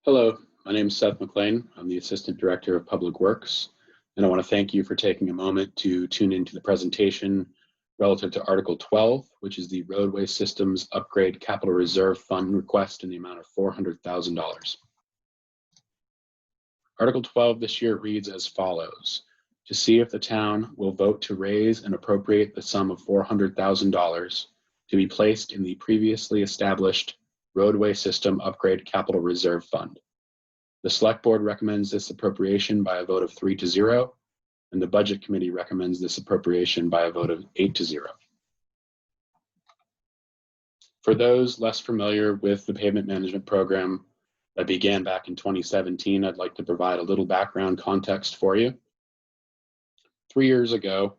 Hello, my name is Seth MacLean. I'm the Assistant Director of Public Works, and I want to thank you for taking a moment to tune into the presentation relative to Article 12, which is the Roadway Systems Upgrade Capital Reserve Fund request in the amount of $400,000. Article 12 this year reads as follows: to see if the town will vote to raise and appropriate the sum of $400,000 to be placed in the previously established Roadway System Upgrade Capital Reserve Fund. The Select Board recommends this appropriation by a vote of 3-0, and the Budget Committee recommends this appropriation by a vote of 8-0. For those less familiar with the pavement management program that began back in 2017, I'd like to provide a little background context for you. 3 years ago,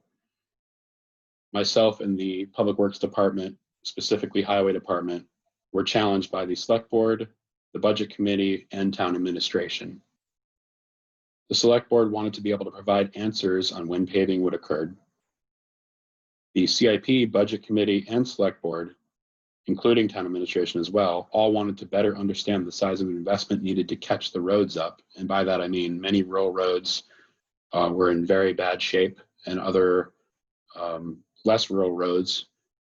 myself and the Public Works Department, specifically Highway Department, were challenged by the Select Board, the Budget Committee, and Town Administration. The Select Board wanted to be able to provide answers on when paving would occur. The CIP, Budget Committee, and Select Board, including Town Administration as well, all wanted to better understand the size of investment needed to catch the roads up. And by that I mean many rural roads were in very bad shape, and other less rural roads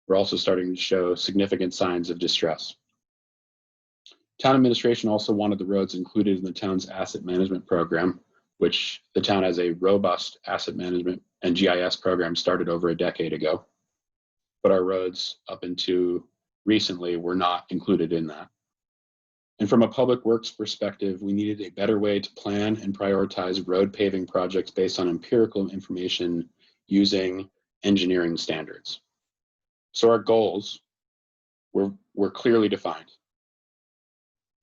were also starting to show significant signs of distress. Town Administration also wanted the roads included in the town's asset management program, which the town has a robust asset management and GIS program started over a decade ago. But our roads up into recently were not included in that. And from a public works perspective, we needed a better way to plan and prioritize road paving projects based on empirical information using engineering standards. So our goals were clearly defined.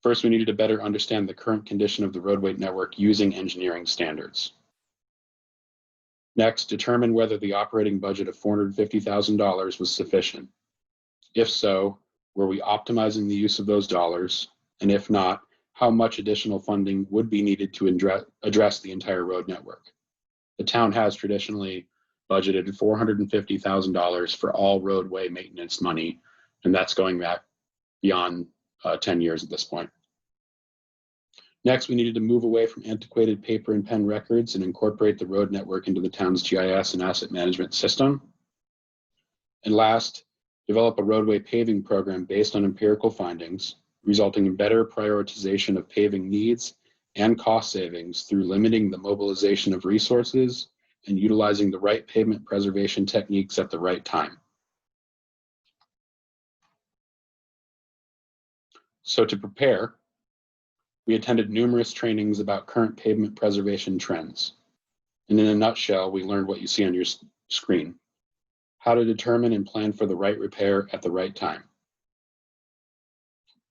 First, we needed to better understand the current condition of the roadway network using engineering standards. Next, determine whether the operating budget of $450,000 was sufficient. If so, were we optimizing the use of those dollars? And if not, how much additional funding would be needed to address the entire road network? The town has traditionally budgeted $450,000 for all roadway maintenance money, and that's going back beyond 10 years at this point. Next, we needed to move away from antiquated paper and pen records and incorporate the road network into the town's GIS and asset management system. And last, develop a roadway paving program based on empirical findings, resulting in better prioritization of paving needs and cost savings through limiting the mobilization of resources and utilizing the right pavement preservation techniques at the right time. So to prepare, we attended numerous trainings about current pavement preservation trends. And in a nutshell, we learned what you see on your screen: how to determine and plan for the right repair at the right time.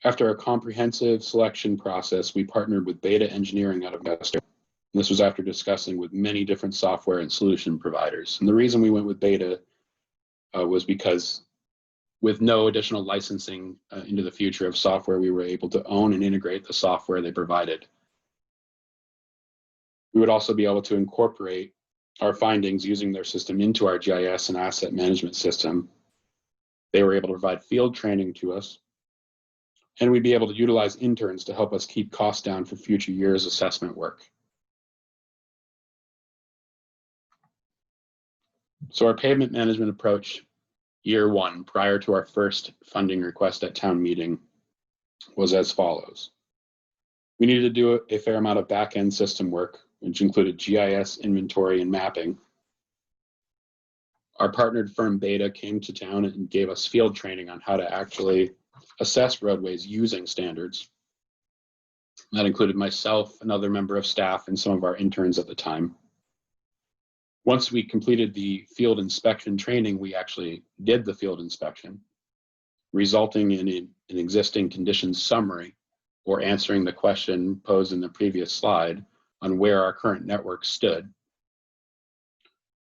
After a comprehensive selection process, we partnered with Beta Engineering out of Manchester. This was after discussing with many different software and solution providers. And the reason we went with Beta was because with no additional licensing into the future of software, we were able to own and integrate the software they provided. We would also be able to incorporate our findings using their system into our GIS and asset management system. They were able to provide field training to us, and we'd be able to utilize interns to help us keep costs down for future years' assessment work. So our pavement management approach, year one, prior to our first funding request at town meeting, was as follows. We needed to do a fair amount of back-end system work, which included GIS, inventory, and mapping. Our partnered firm Beta came to town and gave us field training on how to actually assess roadways using standards. That included myself, another member of staff, and some of our interns at the time. Once we completed the field inspection training, we actually did the field inspection, resulting in an existing conditions summary, or answering the question posed in the previous slide on where our current network stood.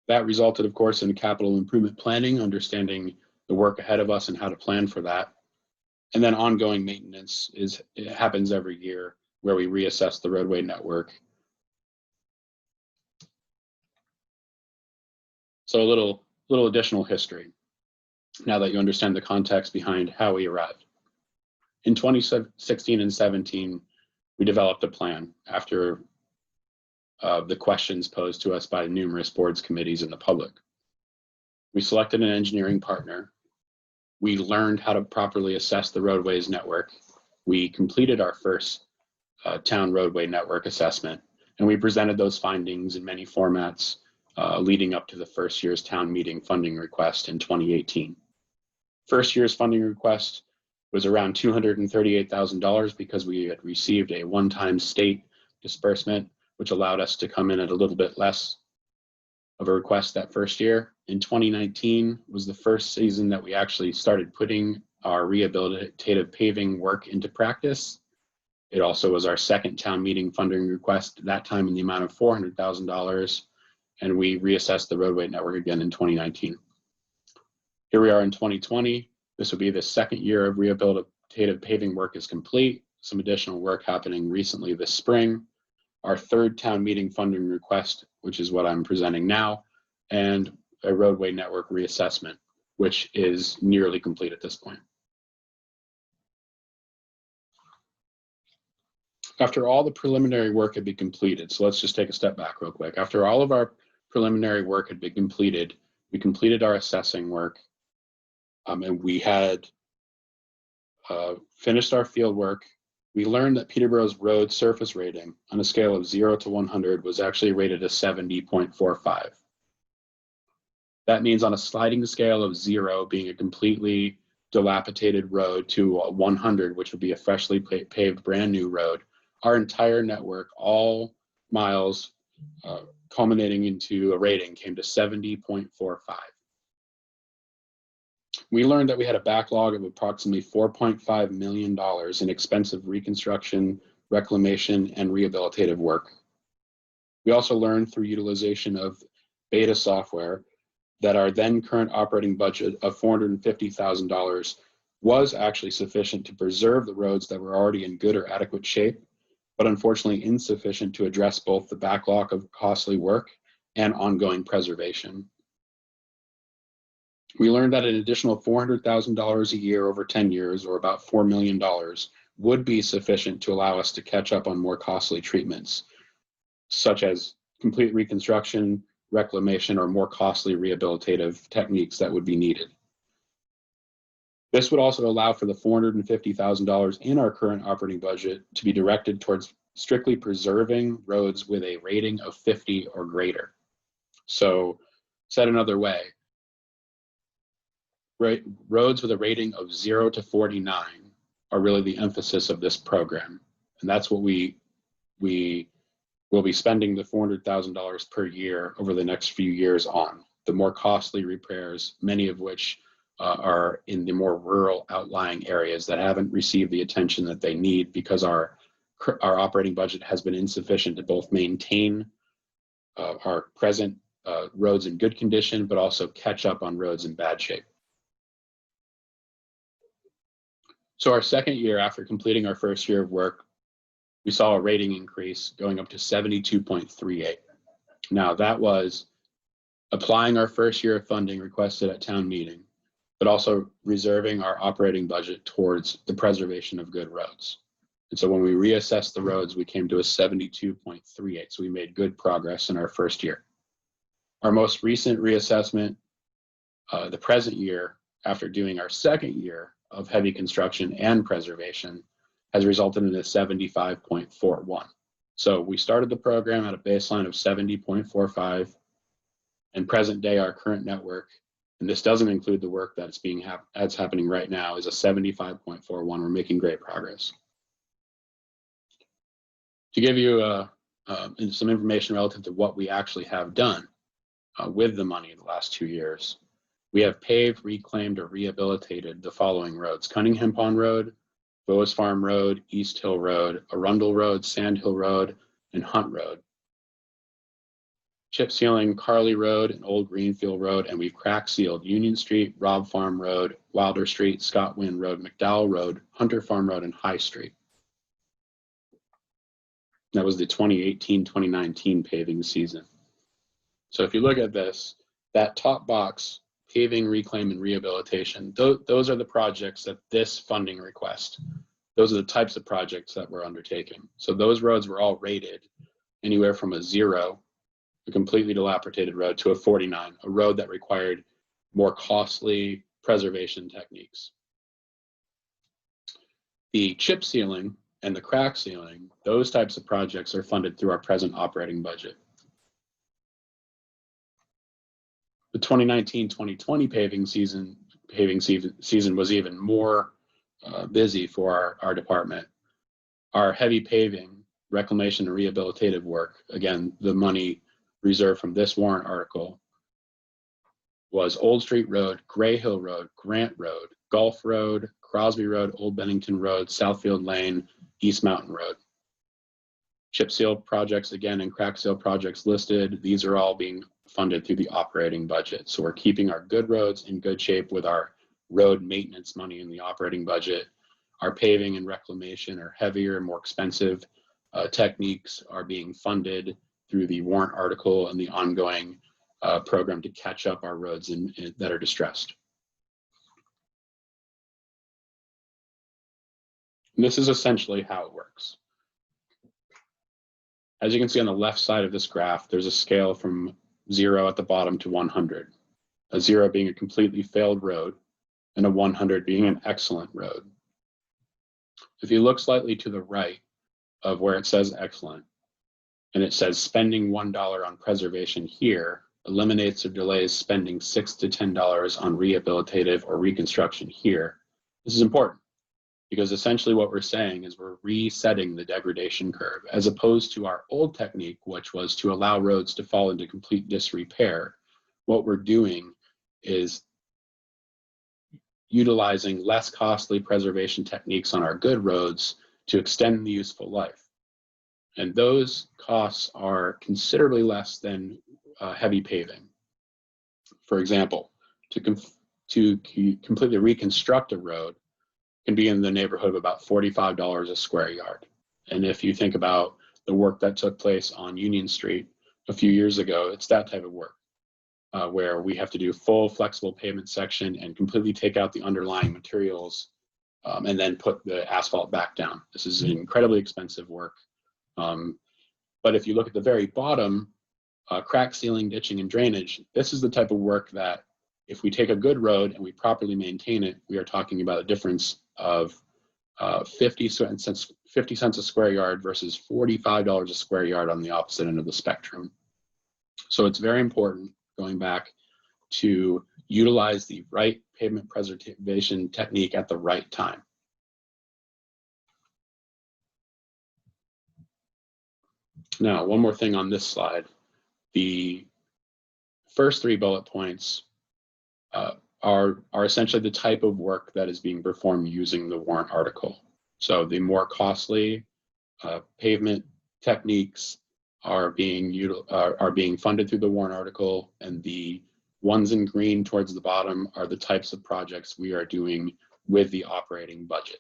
That resulted, of course, in capital improvement planning, understanding the work ahead of us and how to plan for that. And then ongoing maintenance it happens every year, where we reassess the roadway network. So a little additional history, now that you understand the context behind how we arrived. In 2016 and 17, We developed a plan after the questions posed to us by numerous boards, committees, and the public. We selected an engineering partner. We learned how to properly assess the roadways network. We completed our first town roadway network assessment, and we presented those findings in many formats leading up to the first year's town meeting funding request in 2018. First year's funding request was around $238,000 because we had received a one-time state disbursement, which allowed us to come in at a little bit less of a request that first year. In 2019 was the first season that we actually started putting our rehabilitative paving work into practice. It also was our second town meeting funding request, that time in the amount of $400,000, and we reassessed the roadway network again in 2019. Here we are in 2020. This will be the second year of rehabilitative paving work is complete. Some additional work happening recently this spring. Our third town meeting funding request, which is what I'm presenting now, and a roadway network reassessment, which is nearly complete at this point. After all the preliminary work had been completed, so let's just take a step back real quick. After all of our preliminary work had been completed, we completed our assessing work, and we had finished our field work. We learned that Peterborough's road surface rating on a scale of 0 to 100 was actually rated a 70.45. That means on a sliding scale of 0 being a completely dilapidated road to 100, which would be a freshly paved brand new road, our entire network, all miles culminating into a rating, came to 70.45. We learned that we had a backlog of approximately $4.5 million in expensive reconstruction, reclamation, and rehabilitative work. We also learned through utilization of beta software that our then current operating budget of $450,000 was actually sufficient to preserve the roads that were already in good or adequate shape, but unfortunately insufficient to address both the backlog of costly work and ongoing preservation. We learned that an additional $400,000 a year over 10 years, or about $4 million, would be sufficient to allow us to catch up on more costly treatments, such as complete reconstruction, reclamation, or more costly rehabilitative techniques that would be needed. This would also allow for the $450,000 in our current operating budget to be directed towards strictly preserving roads with a rating of 50 or greater. So, said another way, roads with a rating of 0 to 49 are really the emphasis of this program. And that's what we will be spending the $400,000 per year over the next few years on. The more costly repairs, many of which are in the more rural outlying areas that haven't received the attention that they need because our operating budget has been insufficient to both maintain our present roads in good condition, but also catch up on roads in bad shape. So our second year after completing our first year of work, we saw a rating increase going up to 72.38. Now that was applying our first year of funding requested at town meeting, but also reserving our operating budget towards the preservation of good roads. And so when we reassessed the roads, we came to a 72.38. So we made good progress in our first year. Our most recent reassessment, the present year, after doing our second year of heavy construction and preservation, has resulted in a 75.41. So we started the program at a baseline of 70.45, and present day our current network, and this doesn't include the work that's happening right now, is a 75.41. We're making great progress. To give you some information relative to what we actually have done with the money in the last 2 years, we have paved, reclaimed, or rehabilitated the following roads: Cunningham Pond Road, Boas Farm Road, East Hill Road, Arundel Road, Sand Hill Road, and Hunt Road. Chip sealing Carley Road and Old Greenfield Road, and we've crack sealed Union Street, Robb Farm Road, Wilder Street, Scott Wynn Road, McDowell Road, Hunter Farm Road, and High Street. That was the 2018-2019 paving season. So if you look at this, that top box, paving, reclaim, and rehabilitation, those are the projects that this funding request, those are the types of projects that we're undertaking. So those roads were all rated anywhere from a 0, a completely dilapidated road, to a 49, a road that required more costly preservation techniques. The chip sealing and the crack sealing, those types of projects are funded through our present operating budget. The 2019-2020 paving season was even more busy for our department. Our heavy paving, reclamation and rehabilitative work, again, the money reserved from this warrant article, was Old Street Road, Gray Hill Road, Grant Road, Gulf Road, Crosby Road, Old Bennington Road, Southfield Lane, East Mountain Road. Chip seal projects, again, and crack seal projects listed, these are all being funded through the operating budget. So we're keeping our good roads in good shape with our road maintenance money in the operating budget. Our paving and reclamation are heavier and more expensive techniques are being funded through the warrant article and the ongoing program to catch up our roads that are distressed. And this is essentially how it works. As you can see on the left side of this graph, there's a scale from 0 at the bottom to 100. A 0 being a completely failed road, and a 100 being an excellent road. If you look slightly to the right of where it says excellent, and it says spending $1 on preservation here eliminates or delays spending $6 to $10 on rehabilitative or reconstruction here. This is important because essentially what we're saying is we're resetting the degradation curve, as opposed to our old technique, which was to allow roads to fall into complete disrepair. What we're doing is utilizing less costly preservation techniques on our good roads to extend the useful life. And those costs are considerably less than heavy paving. For example, to completely reconstruct a road can be in the neighborhood of about $45 a square yard. And if you think about the work that took place on Union Street a few years ago, it's that type of work where we have to do full flexible pavement section and completely take out the underlying materials and then put the asphalt back down. This is incredibly expensive work. But if you look at the very bottom, crack sealing, ditching, and drainage, this is the type of work that if we take a good road and we properly maintain it, we are talking about a difference of 50 cents a square yard versus $45 a square yard on the opposite end of the spectrum. So it's very important, going back, to utilize the right pavement preservation technique at the right time. Now, one more thing on this slide. The first 3 bullet points are essentially the type of work that is being performed using the warrant article. So the more costly pavement techniques are being funded through the warrant article, and the ones in green towards the bottom are the types of projects we are doing with the operating budget.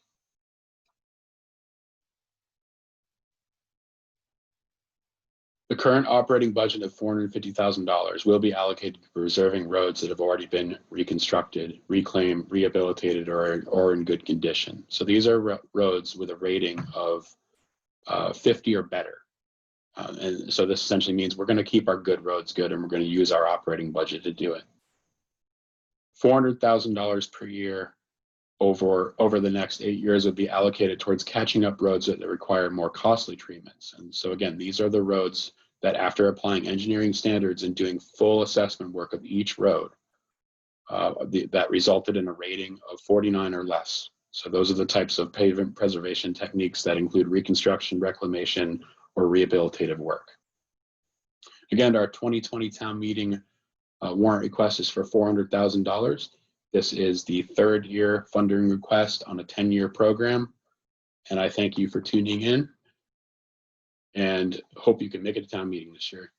The current operating budget of $450,000 will be allocated to preserving roads that have already been reconstructed, reclaimed, rehabilitated, or in good condition. So these are roads with a rating of 50 or better. And so this essentially means we're going to keep our good roads good, and we're going to use our operating budget to do it. $400,000 per year over the next 8 years would be allocated towards catching up roads that require more costly treatments. And so again, these are the roads that, after applying engineering standards and doing full assessment work of each road, that resulted in a rating of 49 or less. So those are the types of pavement preservation techniques that include reconstruction, reclamation, or rehabilitative work. Again, our 2020 town meeting warrant request is for $400,000. This is the 3rd year funding request on a 10-year program. And I thank you for tuning in and hope you can make it to town meeting this year.